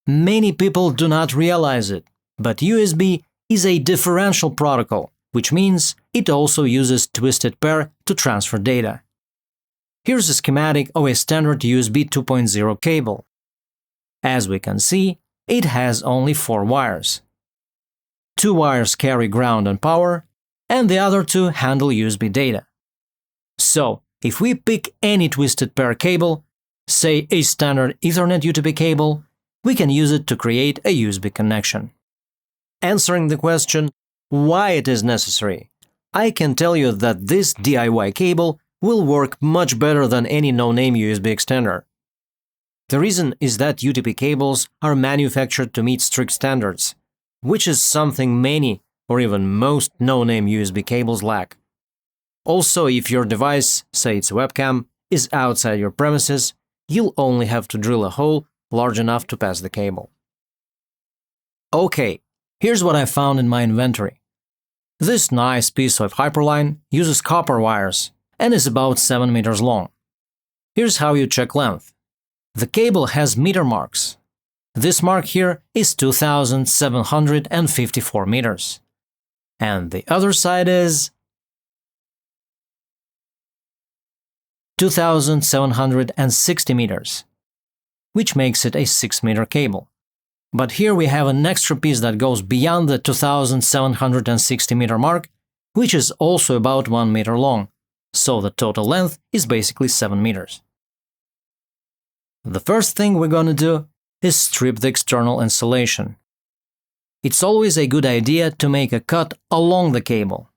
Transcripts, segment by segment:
Many people do not realize it, but USB is a differential protocol, which means it also uses twisted pair to transfer data. Here's a schematic of a standard USB 2.0 cable. As we can see, it has only 4 wires. 2 wires carry ground and power, and the other 2 handle USB data. So, if we pick any twisted pair cable, say a standard Ethernet UTP cable, we can use it to create a USB connection. Answering the question, why it is necessary, I can tell you that this DIY cable will work much better than any no-name USB extender. The reason is that UTP cables are manufactured to meet strict standards, which is something many or even most no-name USB cables lack. Also, if your device, say it's a webcam, is outside your premises, you'll only have to drill a hole large enough to pass the cable. Okay, here's what I found in my inventory. This nice piece of Hyperline uses copper wires and is about 7 meters long. Here's how you check length. The cable has meter marks. This mark here is 2,754 meters. And the other side is 2,760 meters, which makes it a 6-meter cable. But here we have an extra piece that goes beyond the 2,760 meter mark, which is also about 1 meter long, so the total length is basically 7 meters. The first thing we're going to do is strip the external insulation. It's always a good idea to make a cut along the cable.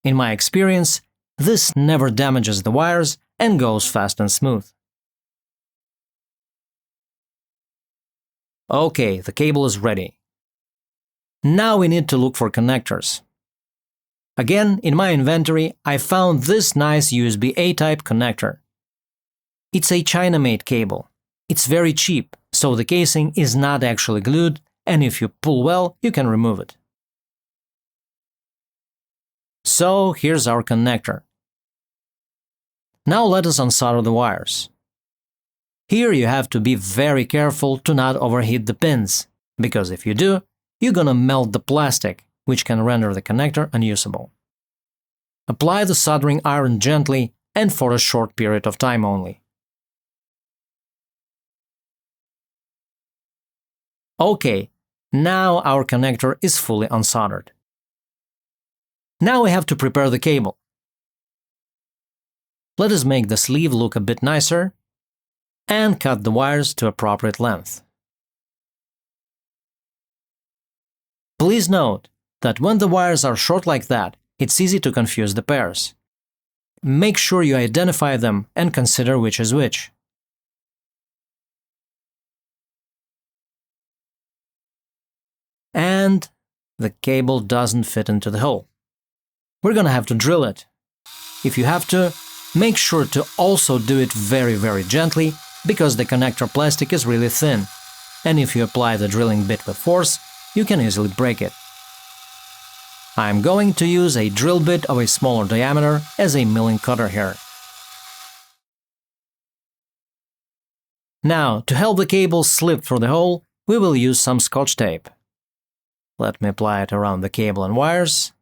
In my experience, this never damages the wires and goes fast and smooth. Okay, the cable is ready. Now we need to look for connectors. Again, in my inventory, I found this nice USB-A type connector. It's a China-made cable. It's very cheap, so the casing is not actually glued, and if you pull well, you can remove it. So here's our connector. Now let us unsolder the wires. Here you have to be very careful to not overheat the pins, because if you do, you're gonna melt the plastic, which can render the connector unusable. Apply the soldering iron gently and for a short period of time only. Okay, now our connector is fully unsoldered. Now we have to prepare the cable. Let us make the sleeve look a bit nicer and cut the wires to appropriate length. Please note that when the wires are short like that, it's easy to confuse the pairs. Make sure you identify them and consider which is which. And the cable doesn't fit into the hole. We're gonna have to drill it. If you have to, make sure to also do it very gently, because the connector plastic is really thin, and if you apply the drilling bit with force, you can easily break it. I'm going to use a drill bit of a smaller diameter as a milling cutter here. Now, to help the cable slip through the hole, we will use some Scotch tape. Let me apply it around the cable and wires.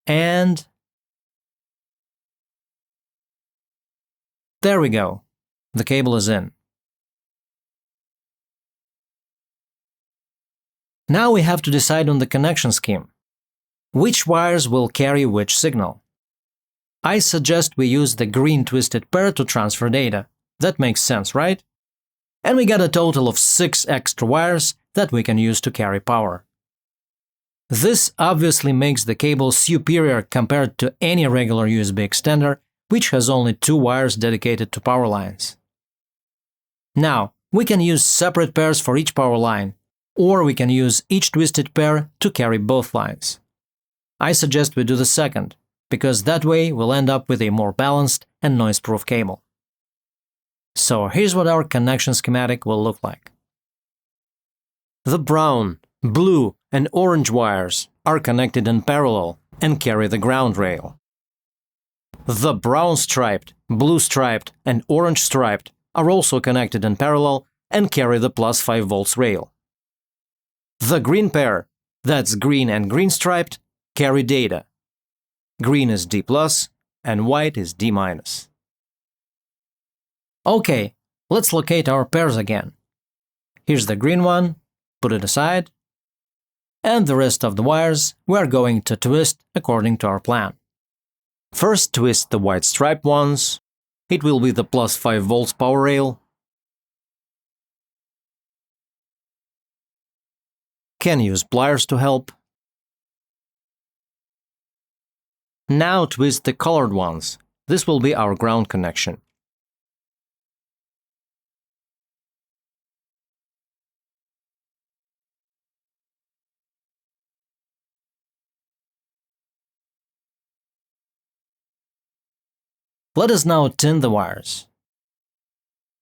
And there we go. The cable is in. Now we have to decide on the connection scheme. Which wires will carry which signal? I suggest we use the green twisted pair to transfer data. That makes sense, right? And we got a total of 6 extra wires that we can use to carry power. This obviously makes the cable superior compared to any regular USB extender, which has only 2 wires dedicated to power lines. Now, we can use separate pairs for each power line, or we can use each twisted pair to carry both lines. I suggest we do the second, because that way we'll end up with a more balanced and noise-proof cable. So here's what our connection schematic will look like. The brown, blue, and orange wires are connected in parallel and carry the ground rail. The brown striped, blue striped, and orange striped are also connected in parallel and carry the plus 5 volts rail. The green pair, that's green and green striped, carry data. Green is D+, and white is D-. Okay, let's locate our pairs again. Here's the green one, put it aside, and the rest of the wires we're going to twist according to our plan. First, twist the white striped ones. It will be the plus 5 volts power rail. Can use pliers to help. Now twist the colored ones. This will be our ground connection. Let us now tin the wires.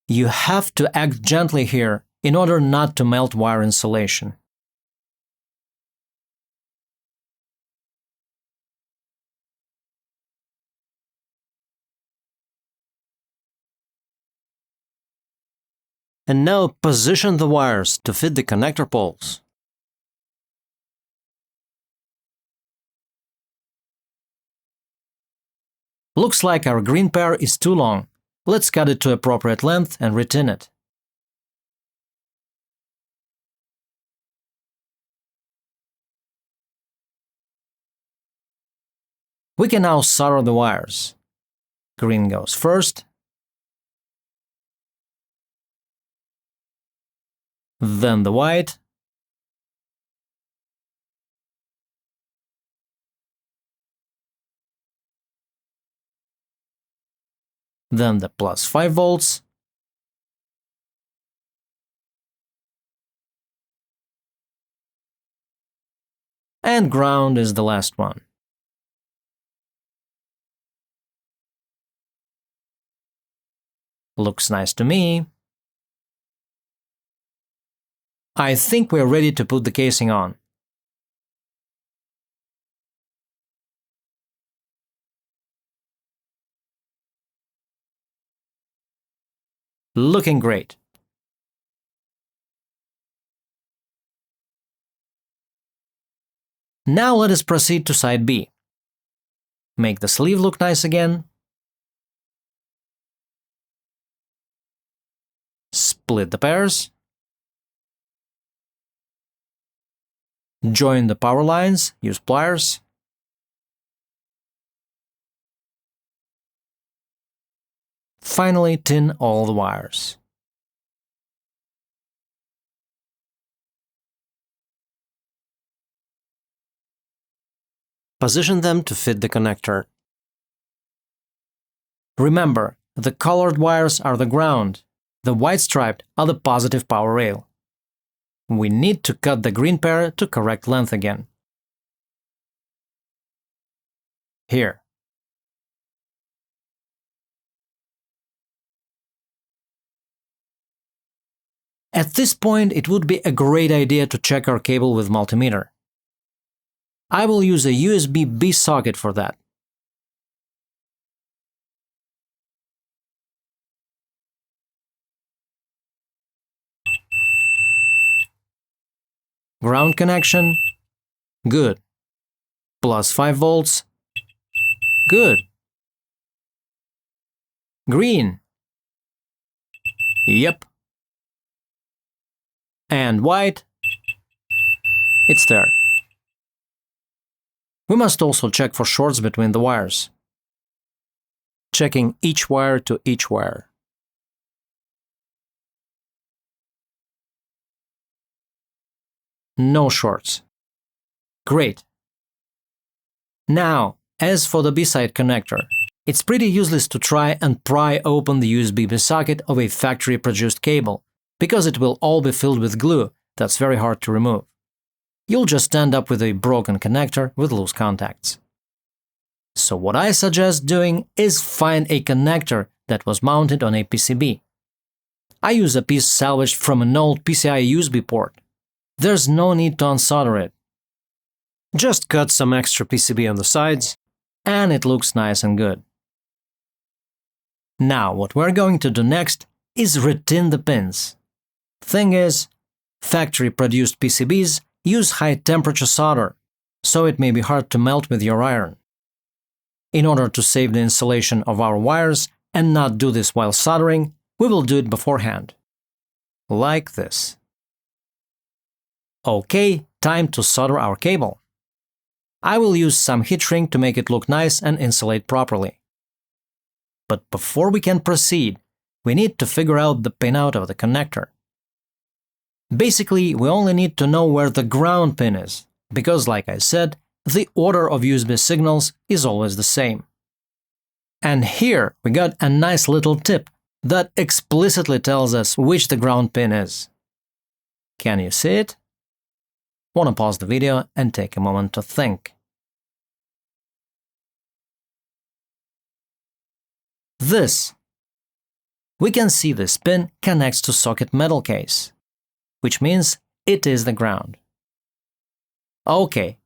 You have to act gently here in order not to melt wire insulation. And now position the wires to fit the connector poles. Looks like our green pair is too long. Let's cut it to appropriate length and retin it. We can now solder the wires. Green goes first, then the white, then the plus 5 volts, and ground is the last one. Looks nice to me. I think we're ready to put the casing on. Looking great. Now let us proceed to side B. Make the sleeve look nice again. Split the pairs. Join the power lines, use pliers. Finally, tin all the wires. Position them to fit the connector. Remember, the colored wires are the ground, the white striped are the positive power rail. We need to cut the green pair to correct length again. Here. At this point, it would be a great idea to check our cable with multimeter. I will use a USB-B socket for that. Ground connection. Good. Plus 5 volts. Good. Green. Yep. And white. It's there. We must also check for shorts between the wires. Checking each wire to each wire. No shorts. Great. Now, as for the B-side connector, it's pretty useless to try and pry open the USB-B socket of a factory-produced cable, because it will all be filled with glue that's very hard to remove. You'll just end up with a broken connector with loose contacts. So what I suggest doing is find a connector that was mounted on a PCB. I use a piece salvaged from an old PCI USB port. There's no need to unsolder it. Just cut some extra PCB on the sides, and it looks nice and good. Now, what we're going to do next is retin the pins. Thing is, factory-produced PCBs use high-temperature solder, so it may be hard to melt with your iron. In order to save the insulation of our wires and not do this while soldering, we will do it beforehand. Like this. Okay, time to solder our cable. I will use some heat shrink to make it look nice and insulate properly. But before we can proceed, we need to figure out the pinout of the connector. Basically, we only need to know where the ground pin is, because like I said, the order of USB signals is always the same. And here we got a nice little tip that explicitly tells us which the ground pin is. Can you see it? Want to pause the video and take a moment to think. This. We can see this pin connects to socket metal case, which means it is the ground. Okay,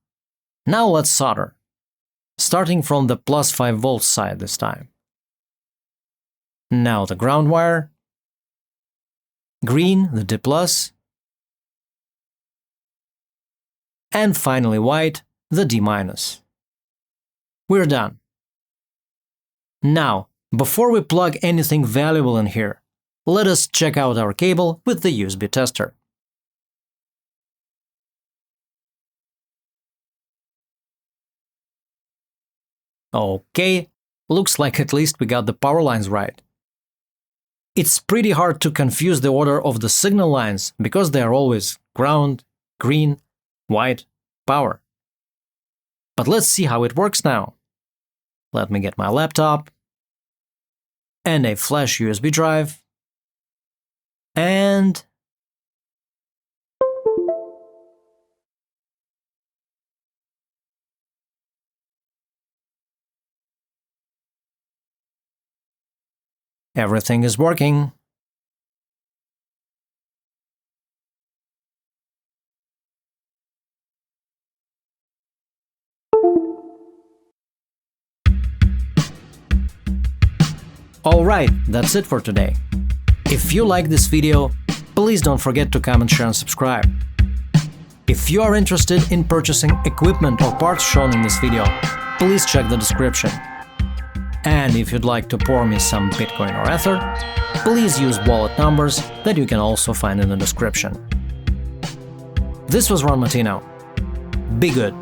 now let's solder, starting from the plus 5 volts side this time. Now the ground wire, green the D+, and finally white the D-. We're done. Now, before we plug anything valuable in here, let us check out our cable with the USB tester. Okay, looks like at least we got the power lines right. It's pretty hard to confuse the order of the signal lines because they are always ground, green, white, power. But let's see how it works now. Let me get my laptop and a flash USB drive and everything is working. Alright, that's it for today. If you like this video, please don't forget to comment, share and subscribe. If you are interested in purchasing equipment or parts shown in this video, please check the description. And if you'd like to pour me some Bitcoin or Ether, please use wallet numbers that you can also find in the description. This was Mattino. Be good.